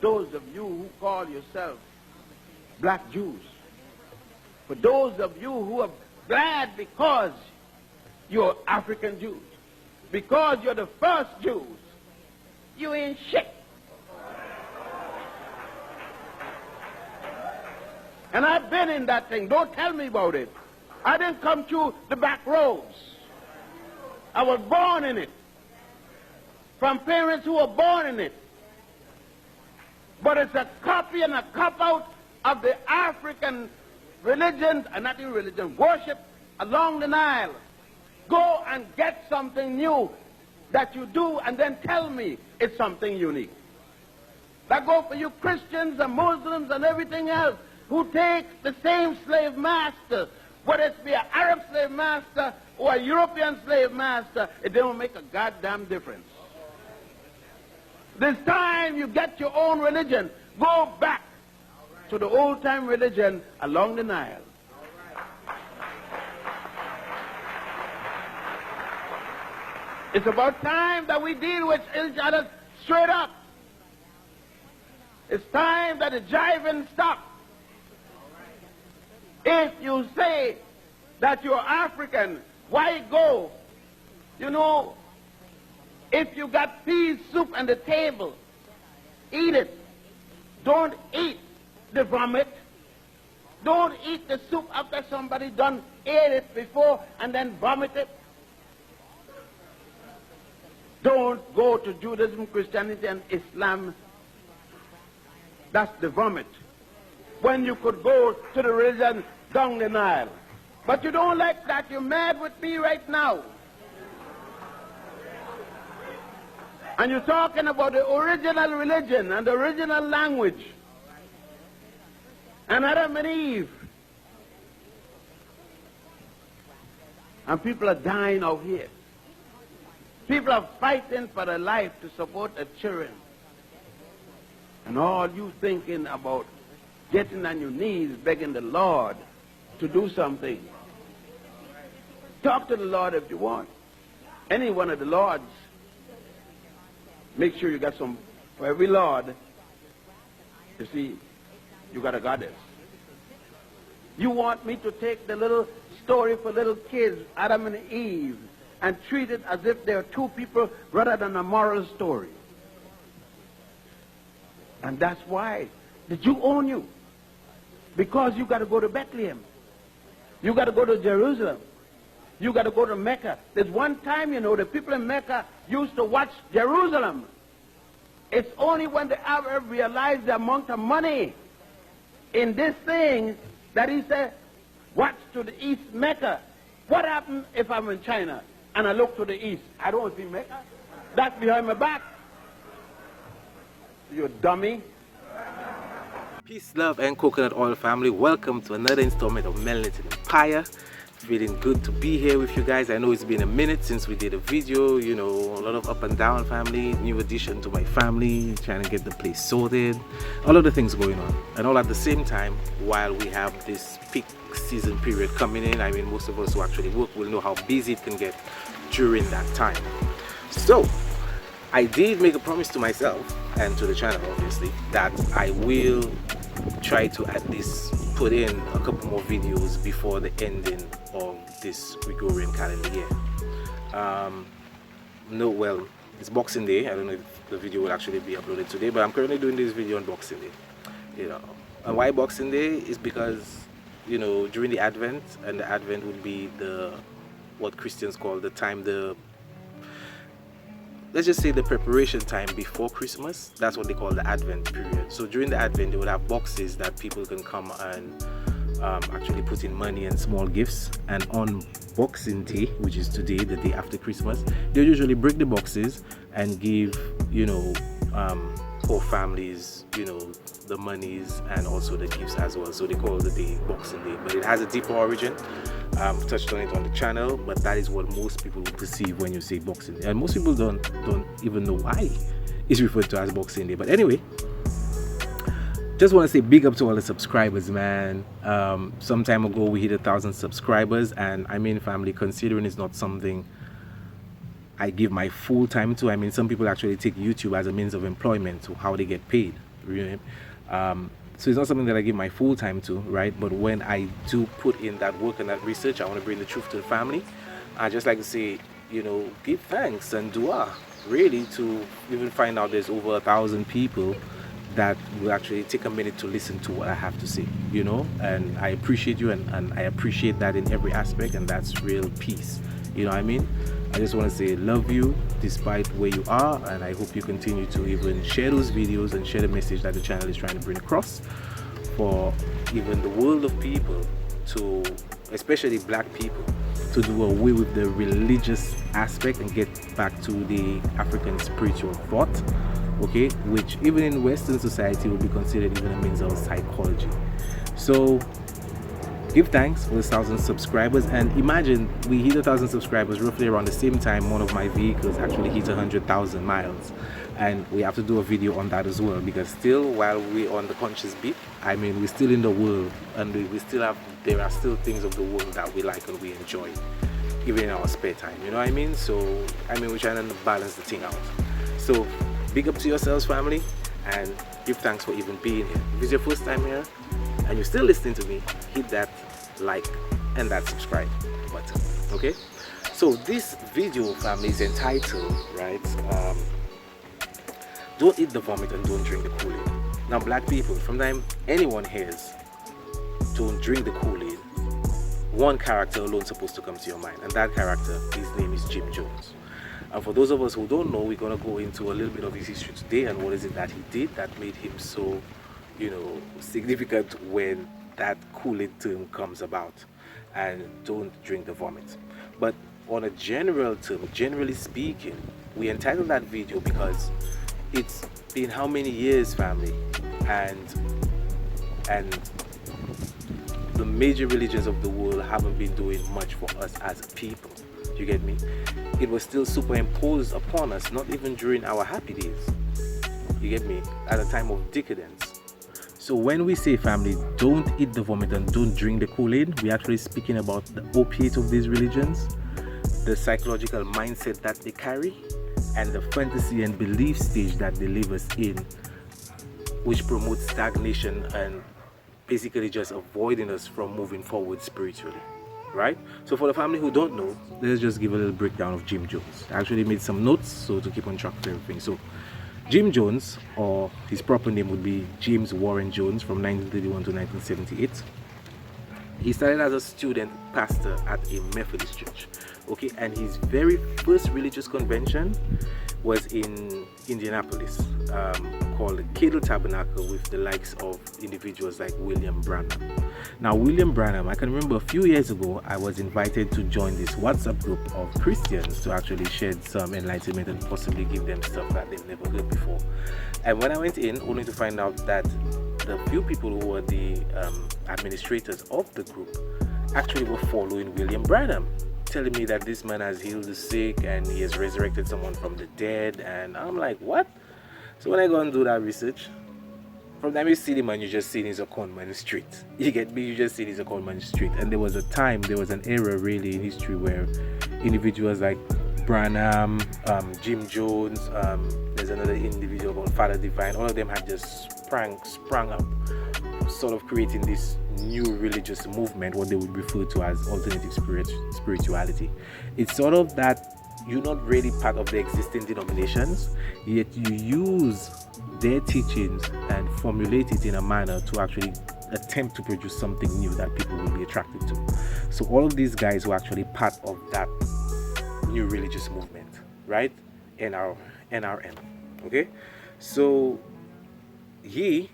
those of you who call yourselves black Jews, for those of you who are glad because you're African Jews, because you're the first Jews, you ain't shit. And I've been in that thing. Don't tell me about it. I didn't come through the back roads. I was born in it, from parents who were born in it. But it's a copy and a cop-out of the African religion, and not even religion, worship along the Nile. Go and get something new that you do and then tell me it's something unique. That go for you Christians and Muslims and everything else who take the same slave master, whether it be an Arab slave master or a European slave master, it don't make a goddamn difference. This time you get your own religion. Go back to the old-time religion along the Nile. It's about time that we deal with each other straight up. It's time that the jiving stops. If you say that you're African, why go? You know, if you got pea soup on the table, eat it. Don't eat the vomit. Don't eat the soup after somebody done ate it before and then vomit it. Don't go to Judaism, Christianity, and Islam. That's the vomit. When you could go to the religion down the Nile. But you don't like that. You're mad with me right now. And you're talking about the original religion and the original language. And Adam and Eve. And people are dying out here. People are fighting for their life to support their children. And all you thinking about getting on your knees, begging the Lord to do something. Talk to the Lord if you want. Any one of the Lords. Make sure you got some, for every Lord, you see, you got a goddess. You want me to take the little story for little kids, Adam and Eve, and treat it as if they're two people rather than a moral story. And that's why the Jew own you. Because you got to go to Bethlehem. You got to go to Jerusalem. You got to go to Mecca. There's one time, you know, the people in Mecca used to watch Jerusalem. It's only when the Arab realized the amount of money in this thing that he said, watch to the east, Mecca. What happened if I'm in China and I look to the east? I don't see Mecca. That's behind my back. You dummy. Peace, love, and coconut oil family. Welcome to another installment of Melanated Empire. Feeling good to be here with you guys. I know it's been a minute since we did a video, you know, a lot of up and down family, new addition to my family, trying to get the place sorted, all of the things going on. And all at the same time, while we have this peak season period coming in, I mean, most of us who actually work will know how busy it can get during that time. So, I did make a promise to myself and to the channel, obviously, that I will try to at least put in a couple more videos before the ending of this Gregorian calendar year. No, well, it's Boxing Day. I don't know if the video will actually be uploaded today, but I'm currently doing this video on Boxing Day. You know, and why Boxing Day is because, you know, during the Advent, and the Advent would be the what Christians call the time, let's just say the preparation time before Christmas. That's what they call the Advent period. So during the Advent, they would have boxes that people can come and actually put in money and small gifts. And on Boxing Day, which is today, the day after Christmas, they usually break the boxes and give, you know, poor families, you know, the monies and also the gifts as well. So they call the day Boxing Day, but it has a deeper origin. Touched on it on the channel, but that is what most people will perceive when you say Boxing Day, and most people don't even know why it's referred to as Boxing Day. But anyway, just want to say big up to all the subscribers, man. Some time ago we hit 1,000 subscribers, and I mean, family, considering it's not something I give my full time to. I mean, some people actually take YouTube as a means of employment, to how they get paid. So it's not something that I give my full time to, right? But when I do put in that work and that research, I want to bring the truth to the family. I just like to say, give thanks and dua, really, to even find out there's over 1,000 people that will actually take a minute to listen to what I have to say, and I appreciate you, and I appreciate that in every aspect, and that's real peace. You know what I mean? I just want to say love you despite where you are, and I hope you continue to even share those videos and share the message that the channel is trying to bring across for even the world of people, to especially black people, to do away with the religious aspect and get back to the African spiritual thought, okay, which even in Western society would be considered even a means of psychology. So give thanks for the 1,000 subscribers, and imagine we hit 1,000 subscribers roughly around the same time one of my vehicles actually hit 100,000 miles, and we have to do a video on that as well, because still, while we're on the conscious beat, I mean, we're still in the world, and there are still things of the world that we like and we enjoy, even in our spare time, you know what I mean? So I mean, we're trying to balance the thing out. So big up to yourselves, family, and give thanks for even being here. If it's your first time here and you're still listening to me, hit that like and that subscribe button, okay? So this video, family, is entitled, right, don't eat the vomit and don't drink the Kool-aid. Now, black people, from the time anyone hears don't drink the Kool-aid, one character alone is supposed to come to your mind, and that character, his name is Jim Jones. And for those of us who don't know, we're going to go into a little bit of his history today, and what is it that he did that made him so, significant when that Kool-aid term comes about, and don't drink the vomit. But on a general term, generally speaking, we entitled that video because it's been how many years, family, and the major religions of the world haven't been doing much for us as people. You get me? It was still superimposed upon us, not even during our happy days. You get me? At a time of decadence. So when we say, family, don't eat the vomit and don't drink the Kool-Aid, we're actually speaking about the opiate of these religions, the psychological mindset that they carry, and the fantasy and belief stage that they leave us in, which promotes stagnation and basically just avoiding us from moving forward spiritually. Right? So for the family who don't know, let's just give a little breakdown of Jim Jones. I actually made some notes so to keep on track of everything. So Jim Jones, or his proper name would be James Warren Jones, from 1931 to 1978. He started as a student pastor at a Methodist church, okay, and his very first religious convention was in Indianapolis, called the Cattle Tabernacle, with the likes of individuals like William Branham. Now, William Branham, I can remember a few years ago, I was invited to join this WhatsApp group of Christians to actually shed some enlightenment and possibly give them stuff that they've never heard before. And when I went in, only to find out that the few people who were the administrators of the group actually were following William Branham, telling me that this man has healed the sick and he has resurrected someone from the dead. And I'm like, what? So when I go and do that research, from the time you see the man, you just see he's a conman street. You get me? You just see he's a conman street. And there was a time, there was an era really in history where individuals like Branham, Jim Jones, there's another individual called Father Divine, all of them had just sprung up, sort of creating this new religious movement, what they would refer to as alternative spirituality. It's sort of that you're not really part of the existing denominations, yet you use their teachings and formulate it in a manner to actually attempt to produce something new that people will be attracted to. So all of these guys were actually part of that new religious movement, right? NRM. Okay, so he,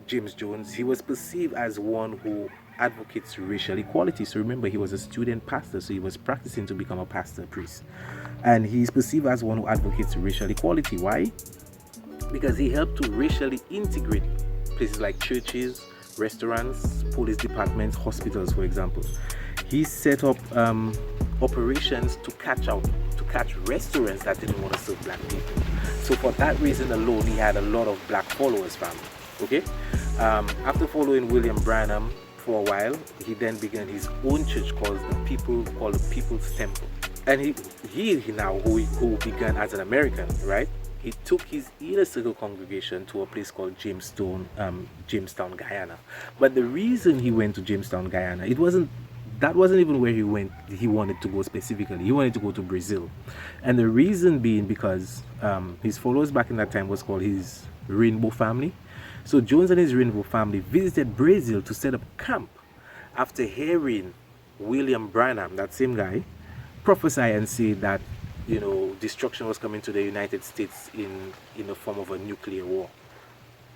James Jones, he was perceived as one who advocates racial equality. So remember, he was a student pastor, so he was practicing to become a pastor priest, and he's perceived as one who advocates racial equality. Why? Because he helped to racially integrate places like churches, restaurants, police departments, hospitals, for example. He set up operations to catch restaurants that didn't want to serve black people. So for that reason alone, he had a lot of black followers, family. Okay, after following William Branham for a while, he then began his own church called the People's Temple. And he now, who began as an American, right? he took his inner circle congregation to a place called Jamestown, Guyana. But the reason he went to Jamestown, Guyana, that wasn't even where he wanted to go specifically. He wanted to go to Brazil. And the reason being because his followers back in that time was called his Rainbow family. So Jones and his Rainbow family visited Brazil to set up camp after hearing William Branham, that same guy, prophesy and say that, you know, destruction was coming to the United States in the form of a nuclear war.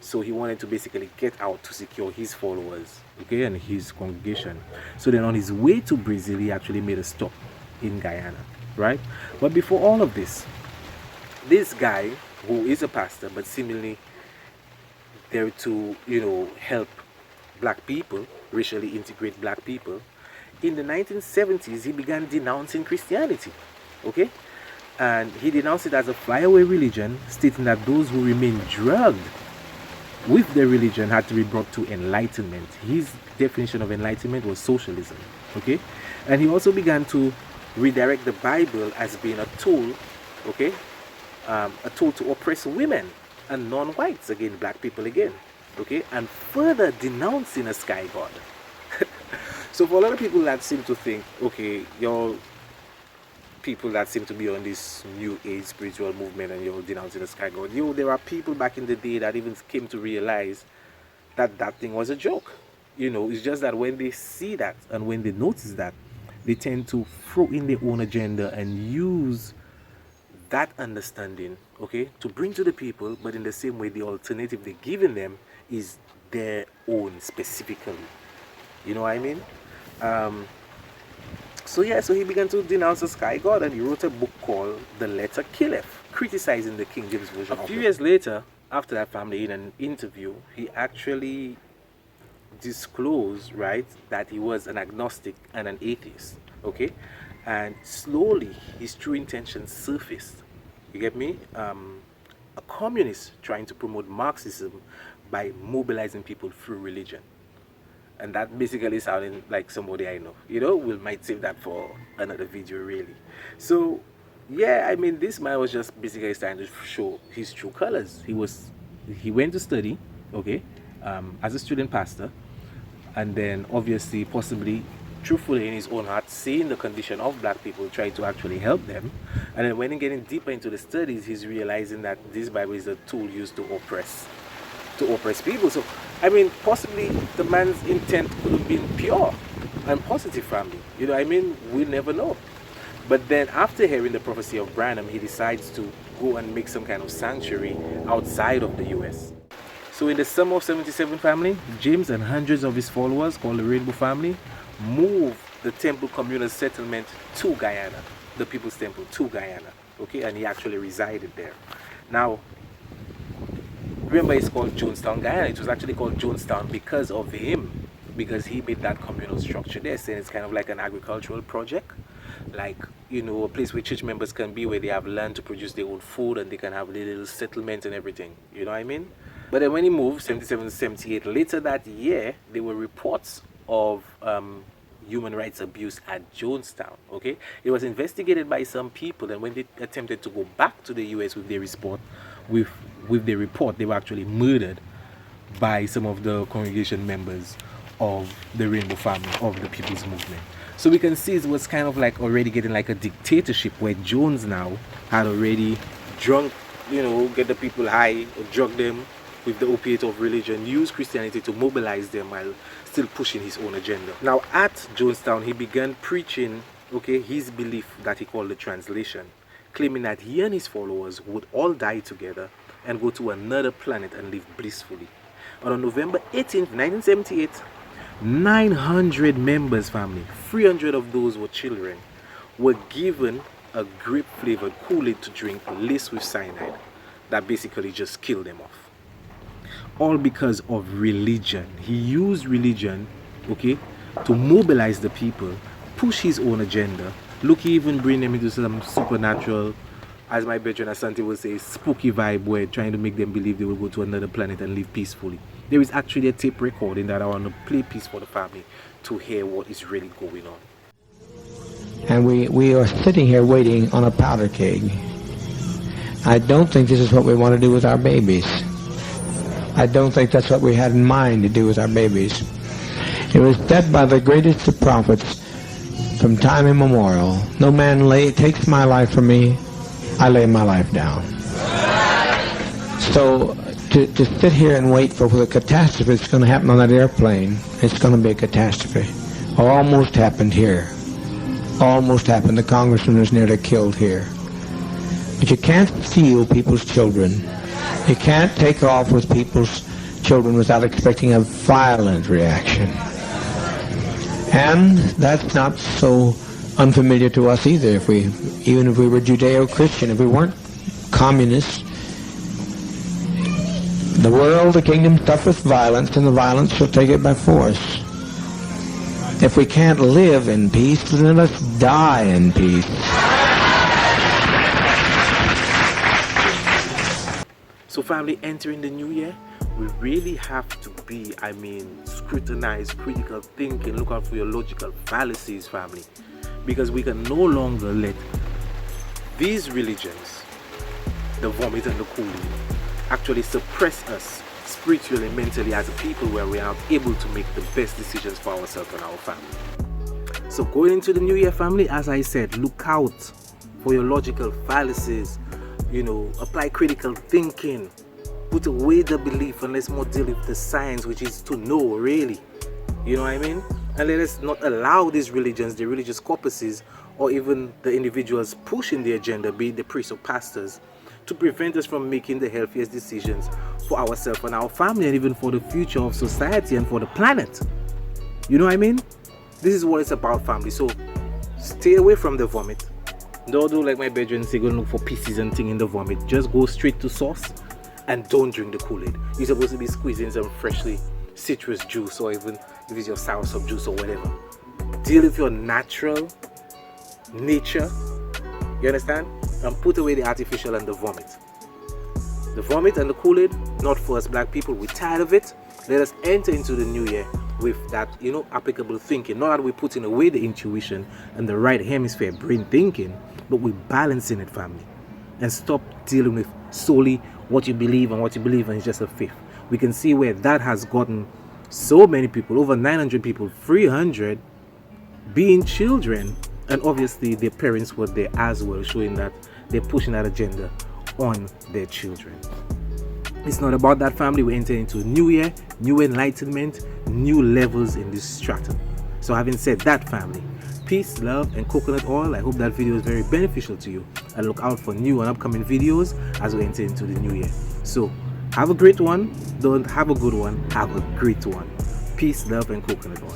So he wanted to basically get out to secure his followers, okay, and his congregation. So then on his way to Brazil, he actually made a stop in Guyana, right? But before all of this guy, who is a pastor, but seemingly there to, you know, help black people, racially integrate black people, in the 1970s, he began denouncing Christianity, okay? And he denounced it as a flyaway religion, stating that those who remain drugged with their religion had to be brought to enlightenment. His definition of enlightenment was socialism, okay? And he also began to redirect the Bible as being a tool, okay? A tool to oppress women and non-whites, again, black people again, okay? And further denouncing a sky god. So for a lot of people that seem to think, okay, you're people that seem to be on this new age spiritual movement and you're denouncing the sky god, there are people back in the day that even came to realize that that thing was a joke. You know, it's just that when they see that and when they notice that, they tend to throw in their own agenda and use that understanding, okay, to bring to the people, but in the same way the alternative they're giving them is their own specifically. You know what I mean? So he began to denounce the sky god, and he wrote a book called The Letter Killeth, criticizing the King James Version. A few years later, after that family, in an interview, he actually disclosed, right, that he was an agnostic and an atheist, okay? And slowly, his true intentions surfaced. You get me? A communist trying to promote Marxism by mobilizing people through religion. And that basically sounding like somebody I know. You know, we might save that for another video, really. So, yeah, I mean, this man was just basically trying to show his true colors. He went to study, okay, as a student pastor, and then obviously, possibly, truthfully in his own heart, seeing the condition of black people, trying to actually help them. And then when he's getting deeper into the studies, he's realizing that this Bible is a tool used to oppress people. So, I mean, possibly the man's intent could have been pure and positive, family. You know what I mean? We'll never know. But then after hearing the prophecy of Branham, he decides to go and make some kind of sanctuary outside of the US. So in the summer of 77, family, James and hundreds of his followers, called the Rainbow family, moved the temple communal settlement to Guyana, the People's Temple to Guyana, okay? And he actually resided there. Now, remember, it's called Jonestown, Guyana. It was actually called Jonestown because of him, because he made that communal structure there, saying it's kind of like an agricultural project, like, you know, a place where church members can be, where they have land to produce their own food and they can have little settlement and everything. You know what I mean? But then when he moved, 77, 78, later that year, there were reports of human rights abuse at Jonestown, okay? It was investigated by some people, and when they attempted to go back to the US with their report, they were actually murdered by some of the congregation members of the Rainbow family, of the People's Movement. So we can see it was kind of like already getting like a dictatorship, where Jones now had already drunk, you know, get the people high, or drug them with the opiate of religion, use Christianity to mobilize them while still pushing his own agenda. Now at Jonestown, he began preaching, okay, his belief that he called the translation, claiming that he and his followers would all die together and go to another planet and live blissfully. And on November 18th, 1978, 900 members, family, 300 of those were children, were given a grape-flavored Kool-aid to drink laced with cyanide that basically just killed them off. All because of religion. He used religion, okay, to mobilize the people, push his own agenda. Look, he even bring them into some supernatural, as my brethren Asante would say, spooky vibe, where trying to make them believe they will go to another planet and live peacefully. There is actually a tape recording that I want to play piece for the family to hear what is really going on. And we are sitting here waiting on a powder keg. I don't think this is what we want to do with our babies. I don't think that's what we had in mind to do with our babies. It was said by the greatest of prophets from time immemorial, no man takes my life from me, I lay my life down. So to sit here and wait for the catastrophe that's going to happen on that airplane, it's going to be a catastrophe. Almost happened here. Almost happened. The congressman was nearly killed here. But you can't steal people's children. You can't take off with people's children without expecting a violent reaction. And that's not so unfamiliar to us either. Even if we were Judeo-Christian, if we weren't communists, the world, the kingdom suffereth violence, and the violence shall take it by force. If we can't live in peace, then let's die in peace. So family, entering the new year, we really have to be, scrutinize, critical thinking, look out for your logical fallacies, family. Because we can no longer let these religions, the vomit and the Kool-aid, actually suppress us spiritually, mentally as a people, where we are not able to make the best decisions for ourselves and our family. So going into the new year, family, as I said, look out for your logical fallacies, apply critical thinking, put away the belief, and let's more deal with the science, which is to know, really. You know what I mean? And let us not allow these religions, the religious corpuses, or even the individuals pushing the agenda, be it the priests or pastors, to prevent us from making the healthiest decisions for ourselves and our family, and even for the future of society and for the planet. You know what I mean? This is what it's about, family. So stay away from the vomit. Don't do like my brethren say, go look for pieces and thing in the vomit. Just go straight to source and don't drink the Kool-Aid. You're supposed to be squeezing some freshly citrus juice, or even if it's your soursop juice or whatever. Deal with your natural nature, you understand? And put away the artificial and the vomit. The vomit and the Kool-Aid, not for us black people. We're tired of it. Let us enter into the new year with that, applicable thinking. Not that we're putting away the intuition and the right hemisphere brain thinking, but we're balancing it, family. And stop dealing with solely what you believe, and what you believe in is just a faith. We can see where that has gotten so many people, over 900 people, 300 being children, and obviously their parents were there as well, showing that they're pushing that agenda on their children. It's not about that, family. We enter into a new year, new enlightenment, new levels in this stratum. So having said that, family, peace, love, and coconut oil. I hope that video is very beneficial to you, and look out for new and upcoming videos as we enter into the new year. So have a great one. Don't have a good one, have a great one. Peace, love, and coconut oil.